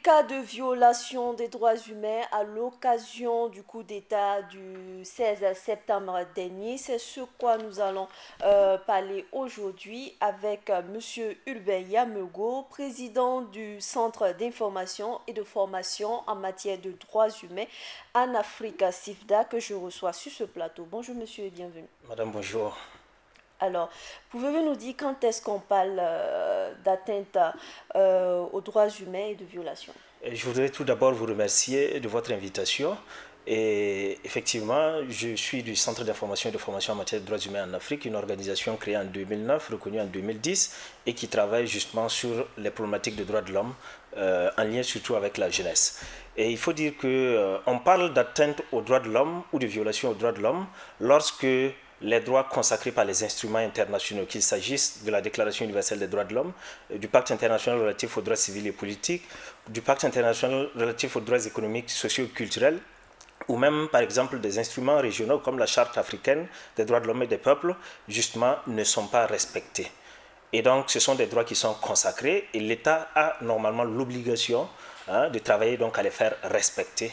cas de violation des droits humains à l'occasion du coup d'État du 16 septembre dernier. C'est ce quoi nous allons parler aujourd'hui avec Monsieur Ulbert Yamego, président du Centre d'information et de formation en matière de droits humains en Afrique, CIFDA, que je reçois sur ce plateau. Bonjour Monsieur et bienvenue. Madame, bonjour. Alors, pouvez-vous nous dire quand est-ce qu'on parle d'atteinte aux droits humains et de violation? Je voudrais tout d'abord vous remercier de votre invitation. Et effectivement, je suis du Centre d'information et de formation en matière de droits humains en Afrique, une organisation créée en 2009, reconnue en 2010 et qui travaille justement sur les problématiques de droits de l'homme en lien surtout avec la jeunesse. Et il faut dire qu'on parle d'atteinte aux droits de l'homme ou de violation aux droits de l'homme lorsque les droits consacrés par les instruments internationaux, qu'il s'agisse de la Déclaration universelle des droits de l'homme, du Pacte international relatif aux droits civils et politiques, du Pacte international relatif aux droits économiques, sociaux et culturels, ou même par exemple des instruments régionaux comme la Charte africaine des droits de l'homme et des peuples, justement, ne sont pas respectés. Et donc, ce sont des droits qui sont consacrés et l'État a normalement l'obligation de travailler donc à les faire respecter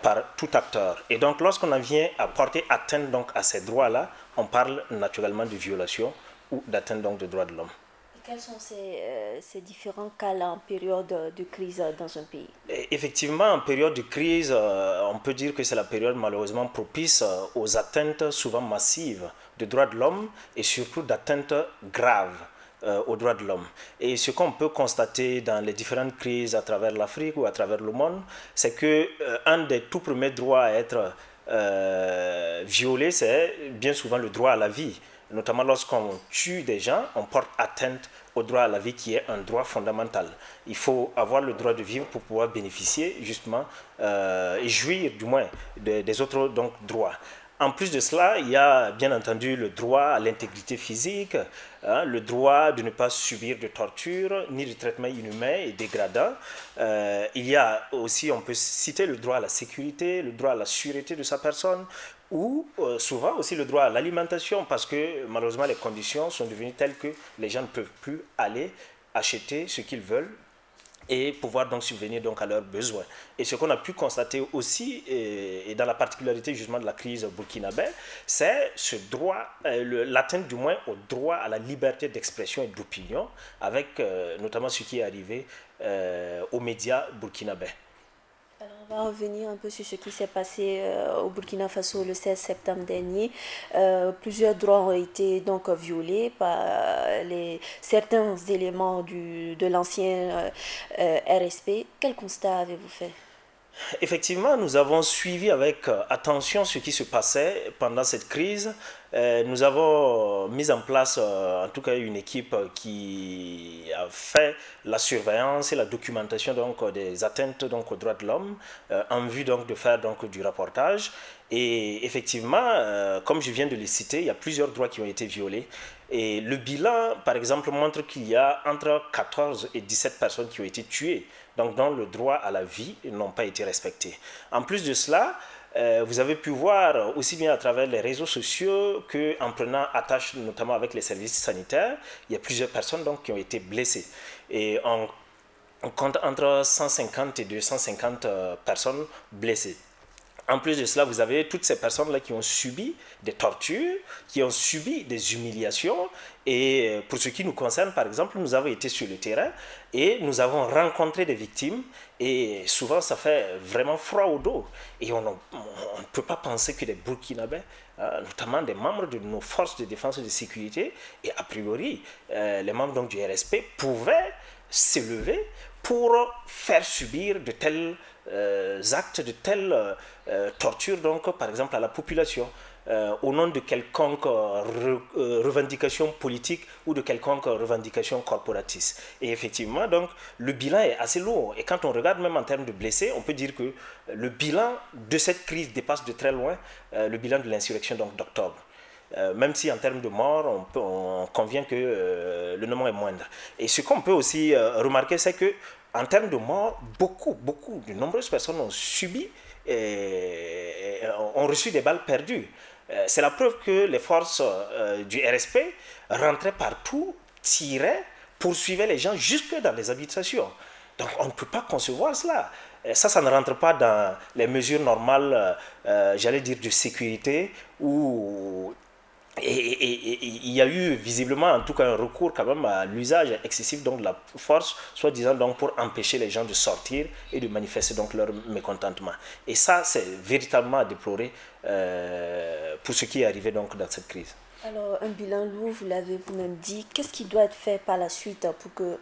par tout acteur. Et donc, lorsqu'on en vient à porter atteinte donc à ces droits-là, on parle naturellement de violation ou d'atteinte donc des droits de l'homme. Et quels sont ces différents cas-là en période de crise dans un pays? Et effectivement, en période de crise, on peut dire que c'est la période malheureusement propice aux atteintes souvent massives des droits de l'homme et surtout d'atteintes graves aux droits de l'homme. Et ce qu'on peut constater dans les différentes crises à travers l'Afrique ou à travers le monde, c'est que un des tout premiers droits à être violé, c'est bien souvent le droit à la vie. Notamment lorsqu'on tue des gens, on porte atteinte au droit à la vie qui est un droit fondamental. Il faut avoir le droit de vivre pour pouvoir bénéficier justement et jouir du moins des autres donc, droits. En plus de cela, il y a bien entendu le droit à l'intégrité physique, le droit de ne pas subir de torture ni de traitement inhumain et dégradant. Il y a aussi, on peut citer le droit à la sécurité, le droit à la sûreté de sa personne, ou souvent aussi le droit à l'alimentation, parce que malheureusement les conditions sont devenues telles que les gens ne peuvent plus aller acheter ce qu'ils veulent et pouvoir donc subvenir donc à leurs besoins. Et ce qu'on a pu constater aussi, et dans la particularité justement de la crise burkinabé, c'est ce droit, l'atteinte du moins au droit à la liberté d'expression et d'opinion, avec notamment ce qui est arrivé aux médias burkinabés. Alors, on va revenir un peu sur ce qui s'est passé au Burkina Faso le 16 septembre dernier. Plusieurs droits ont été donc violés par certains éléments de l'ancien RSP. Quel constat avez-vous fait? Effectivement, nous avons suivi avec attention ce qui se passait pendant cette crise. Nous avons mis en place, en tout cas, une équipe qui a fait la surveillance et la documentation donc, des atteintes donc, aux droits de l'homme en vue donc, de faire donc, du rapportage. Et effectivement, comme je viens de les citer, il y a plusieurs droits qui ont été violés. Et le bilan, par exemple, montre qu'il y a entre 14 et 17 personnes qui ont été tuées, donc dont le droit à la vie n'ont pas été respectés. En plus de cela, vous avez pu voir aussi bien à travers les réseaux sociaux qu'en prenant attache notamment avec les services sanitaires, il y a plusieurs personnes donc, qui ont été blessées. Et on compte entre 150 et 250 personnes blessées. En plus de cela, vous avez toutes ces personnes-là qui ont subi des tortures, qui ont subi des humiliations. Et pour ce qui nous concerne, par exemple, nous avons été sur le terrain et nous avons rencontré des victimes. Et souvent, ça fait vraiment froid au dos. Et on ne peut pas penser que des Burkinabés, notamment des membres de nos forces de défense et de sécurité, et a priori, les membres donc, du RSP, pouvaient s'élever pour faire subir de tels actes, de telles tortures, donc, par exemple, à la population, au nom de quelconque revendication politique ou de quelconque revendication corporatiste. Et effectivement, donc, le bilan est assez lourd. Et quand on regarde même en termes de blessés, on peut dire que le bilan de cette crise dépasse de très loin le bilan de l'insurrection d'octobre. Même si en termes de morts, on convient que le nombre est moindre. Et ce qu'on peut aussi remarquer, c'est que en termes de morts, de nombreuses personnes ont subi et ont reçu des balles perdues. C'est la preuve que les forces du RSP rentraient partout, tiraient, poursuivaient les gens jusque dans les habitations. Donc on ne peut pas concevoir cela. Ça ne rentre pas dans les mesures normales, j'allais dire, de sécurité ou et il y a eu visiblement en tout cas un recours quand même à l'usage excessif donc de la force, soi-disant donc pour empêcher les gens de sortir et de manifester donc leur mécontentement. Et ça c'est véritablement à déplorer pour ce qui est arrivé donc dans cette crise. Alors, un bilan lourd, vous l'avez vous-même dit. Qu'est-ce qui doit être fait par la suite pour que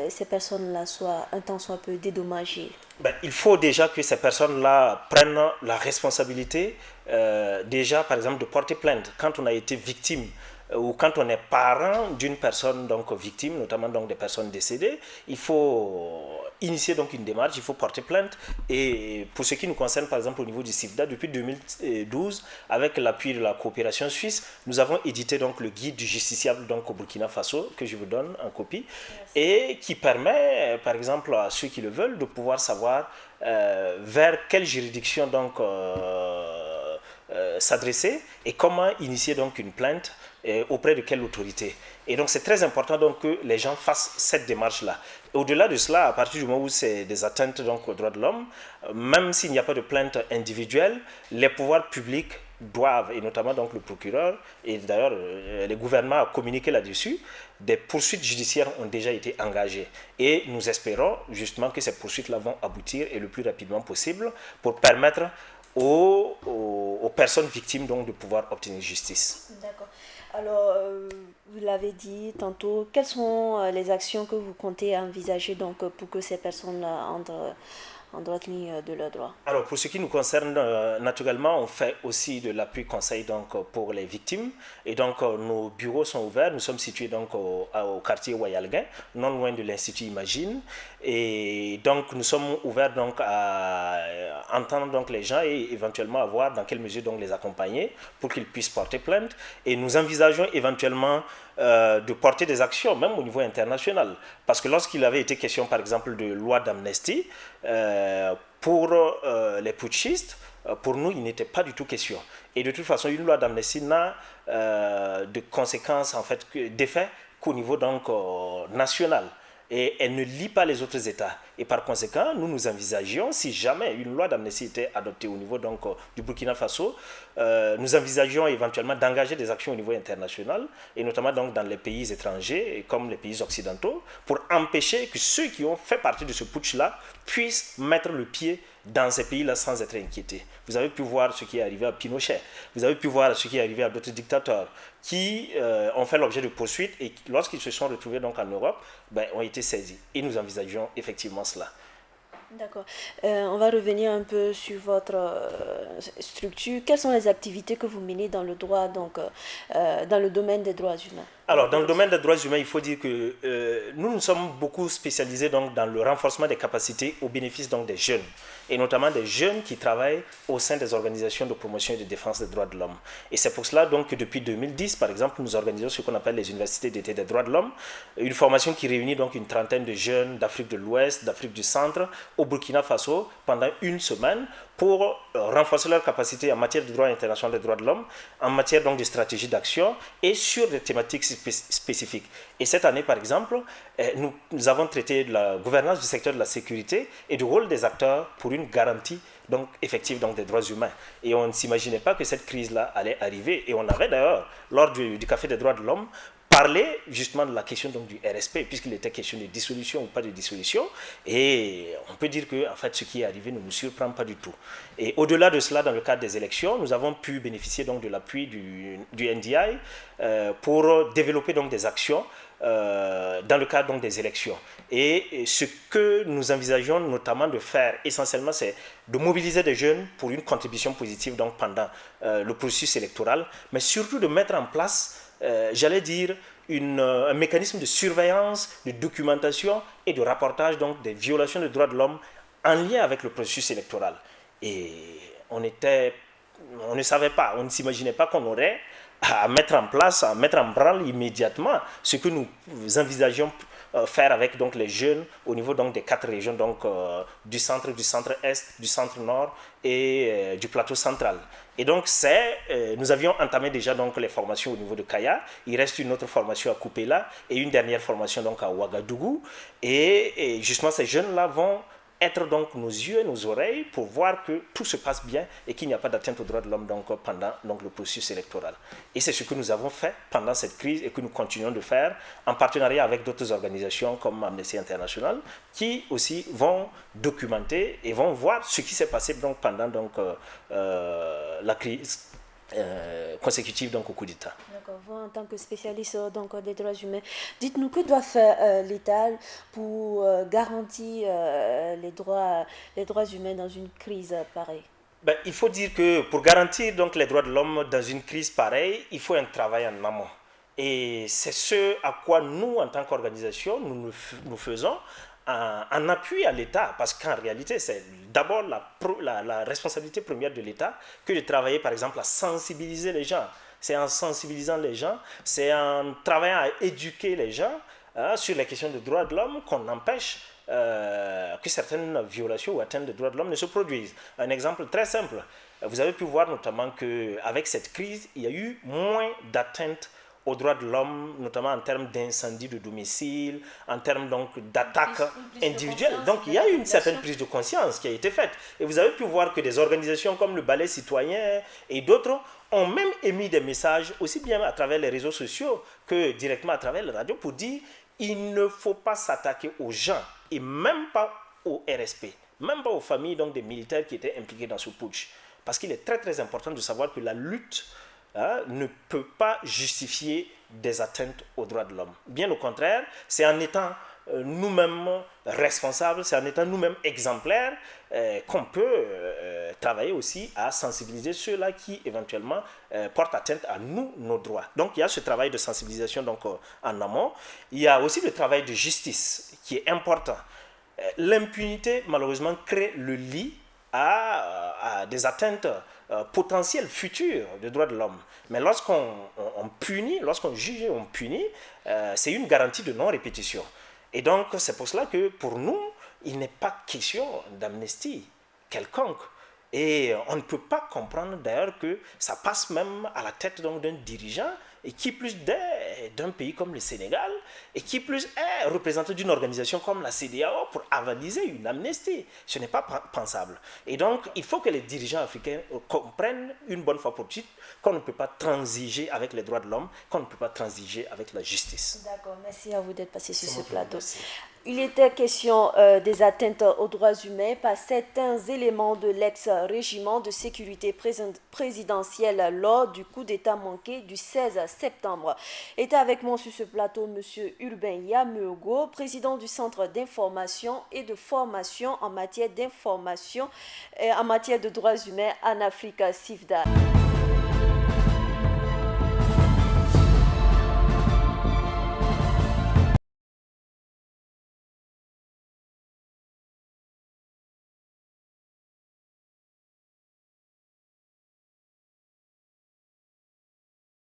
ces personnes-là soient un temps soit un peu dédommagées? Ben, il faut déjà que ces personnes-là prennent la responsabilité, déjà par exemple de porter plainte quand on a été victime ou quand on est parent d'une personne donc victime, notamment donc des personnes décédées. Il faut initier donc une démarche, il faut porter plainte. Et pour ce qui nous concerne par exemple au niveau du CIFDA, depuis 2012, avec l'appui de la coopération suisse, nous avons édité donc le guide du justiciable donc au Burkina Faso, que je vous donne en copie, et qui permet par exemple à ceux qui le veulent de pouvoir savoir vers quelle juridiction donc s'adresser et comment initier donc une plainte auprès de quelle autorité. Et donc c'est très important donc que les gens fassent cette démarche-là. Au-delà de cela, à partir du moment où c'est des atteintes donc aux droits de l'homme, même s'il n'y a pas de plainte individuelle, les pouvoirs publics doivent, et notamment donc le procureur, et d'ailleurs les gouvernements ont communiqué là-dessus, des poursuites judiciaires ont déjà été engagées. Et nous espérons justement que ces poursuites-là vont aboutir et le plus rapidement possible pour permettre aux personnes victimes donc de pouvoir obtenir justice. D'accord. Alors, vous l'avez dit tantôt, quelles sont les actions que vous comptez envisager donc, pour que ces personnes-là entrent en droite ligne de leurs droits? Alors, pour ce qui nous concerne, naturellement, on fait aussi de l'appui conseil donc, pour les victimes. Et donc, nos bureaux sont ouverts. Nous sommes situés donc, au quartier Wayalguin, non loin de l'Institut Imagine. Et donc, nous sommes ouverts donc, à entendre donc, les gens et éventuellement à voir dans quelle mesure donc, les accompagner pour qu'ils puissent porter plainte. Et nous envisageons éventuellement de porter des actions, même au niveau international. Parce que lorsqu'il avait été question, par exemple, de loi d'amnistie, pour les putschistes, pour nous, il n'était pas du tout question. Et de toute façon, une loi d'amnistie n'a de conséquences, en fait, d'effet qu'au niveau donc, national. Et elle ne lie pas les autres États. Et par conséquent, nous nous envisagions, si jamais une loi d'amnistie était adoptée au niveau donc, du Burkina Faso, nous envisagions éventuellement d'engager des actions au niveau international, et notamment donc, dans les pays étrangers, comme les pays occidentaux, pour empêcher que ceux qui ont fait partie de ce putsch-là puissent mettre le pied dans ces pays-là sans être inquiétés. Vous avez pu voir ce qui est arrivé à Pinochet, vous avez pu voir ce qui est arrivé à d'autres dictateurs qui ont fait l'objet de poursuites et lorsqu'ils se sont retrouvés donc en Europe, ben, ont été saisis. Et nous envisageons effectivement cela. D'accord. On va revenir un peu sur votre structure. Quelles sont les activités que vous menez dans le droit, donc dans le domaine des droits humains? Alors, dans le domaine des droits humains, il faut dire que nous, nous sommes beaucoup spécialisés donc, dans le renforcement des capacités au bénéfice donc, des jeunes, et notamment des jeunes qui travaillent au sein des organisations de promotion et de défense des droits de l'homme. Et c'est pour cela donc, que depuis 2010, par exemple, nous organisons ce qu'on appelle les universités d'été des droits de l'homme, une formation qui réunit donc une trentaine de jeunes d'Afrique de l'Ouest, d'Afrique du Centre, au Burkina Faso, pendant une semaine, pour renforcer leurs capacités en matière de droit international des droits de l'homme, en matière donc de stratégie d'action et sur des thématiques spécifiques. Et cette année, par exemple, nous avons traité de la gouvernance du secteur de la sécurité et du rôle des acteurs pour une garantie donc, effective donc, des droits humains. Et on ne s'imaginait pas que cette crise-là allait arriver. Et on avait d'ailleurs, lors du Café des droits de l'homme, parler justement de la question donc, du RSP, puisqu'il était question de dissolution ou pas de dissolution. Et on peut dire que en fait, ce qui est arrivé ne nous surprend pas du tout. Et au-delà de cela, dans le cadre des élections, nous avons pu bénéficier donc, de l'appui du NDI pour développer donc, des actions dans le cadre donc, des élections. Et ce que nous envisageons notamment de faire essentiellement, c'est de mobiliser des jeunes pour une contribution positive donc, pendant le processus électoral, mais surtout de mettre en place j'allais dire, un mécanisme de surveillance, de documentation et de rapportage donc, des violations des droits de l'homme en lien avec le processus électoral. Et on ne savait pas, on ne s'imaginait pas qu'on aurait à mettre en place, à mettre en branle immédiatement ce que nous envisagions faire avec donc, les jeunes au niveau donc, des 4 régions, donc, du centre-est, du centre-nord et du plateau central. Et donc, nous avions entamé déjà donc, les formations au niveau de Kaya. Il reste une autre formation à Kupela et une dernière formation donc, à Ouagadougou. Et justement, ces jeunes-là vont être donc nos yeux et nos oreilles pour voir que tout se passe bien et qu'il n'y a pas d'atteinte aux droits de l'homme donc, pendant donc, le processus électoral. Et c'est ce que nous avons fait pendant cette crise et que nous continuons de faire en partenariat avec d'autres organisations comme Amnesty International qui aussi vont documenter et vont voir ce qui s'est passé donc, pendant donc, la crise consécutive donc, au coup d'État. D'accord. Vous, en tant que spécialiste donc, des droits humains, dites-nous que doit faire l'État pour garantir les droits humains dans une crise pareille? Ben, il faut dire que pour garantir donc, les droits de l'homme dans une crise pareille, il faut un travail en amont. Et c'est ce à quoi nous, en tant qu'organisation, nous faisons en appui à l'État, parce qu'en réalité, c'est d'abord la responsabilité première de l'État que de travailler, par exemple, à sensibiliser les gens. C'est en sensibilisant les gens, c'est en travaillant à éduquer les gens sur les questions de droits de l'homme qu'on empêche que certaines violations ou atteintes de droits de l'homme ne se produisent. Un exemple très simple, vous avez pu voir notamment qu'avec cette crise, il y a eu moins d'atteintes aux droits de l'homme, notamment en termes d'incendie de domicile, en termes donc d'attaques individuelles. Donc il y a eu une certaine prise de conscience qui a été faite. Et vous avez pu voir que des organisations comme le Balai Citoyen et d'autres ont même émis des messages, aussi bien à travers les réseaux sociaux que directement à travers la radio, pour dire il ne faut pas s'attaquer aux gens et même pas au RSP, même pas aux familles donc, des militaires qui étaient impliqués dans ce putsch. Parce qu'il est très très important de savoir que la lutte ne peut pas justifier des atteintes aux droits de l'homme. Bien au contraire, c'est en étant nous-mêmes responsables, c'est en étant nous-mêmes exemplaires qu'on peut travailler aussi à sensibiliser ceux-là qui éventuellement portent atteinte à nous, nos droits. Donc il y a ce travail de sensibilisation donc, en amont. Il y a aussi le travail de justice qui est important. L'impunité malheureusement crée le lit à des atteintes potentielles futures des droits de l'homme. Mais lorsqu'on punit, lorsqu'on juge et on punit, c'est une garantie de non-répétition. Et donc, c'est pour cela que pour nous, il n'est pas question d'amnistie quelconque. Et on ne peut pas comprendre d'ailleurs que ça passe même à la tête d'un dirigeant et qui plus d'un pays comme le Sénégal et qui plus est représenté d'une organisation comme la CEDEAO pour avaliser une amnistie. Ce n'est pas pensable. Et donc, il faut que les dirigeants africains comprennent une bonne fois pour toutes qu'on ne peut pas transiger avec les droits de l'homme, qu'on ne peut pas transiger avec la justice. D'accord, merci à vous d'être passé sur ce plateau. Il était question des atteintes aux droits humains par certains éléments de l'ex-régiment de sécurité présidentielle lors du coup d'État manqué du 16 septembre. Était avec moi sur ce plateau M. Urbain Yameogo, président du Centre d'information et de formation en matière d'information et en matière de droits humains en Afrique, CIFDA.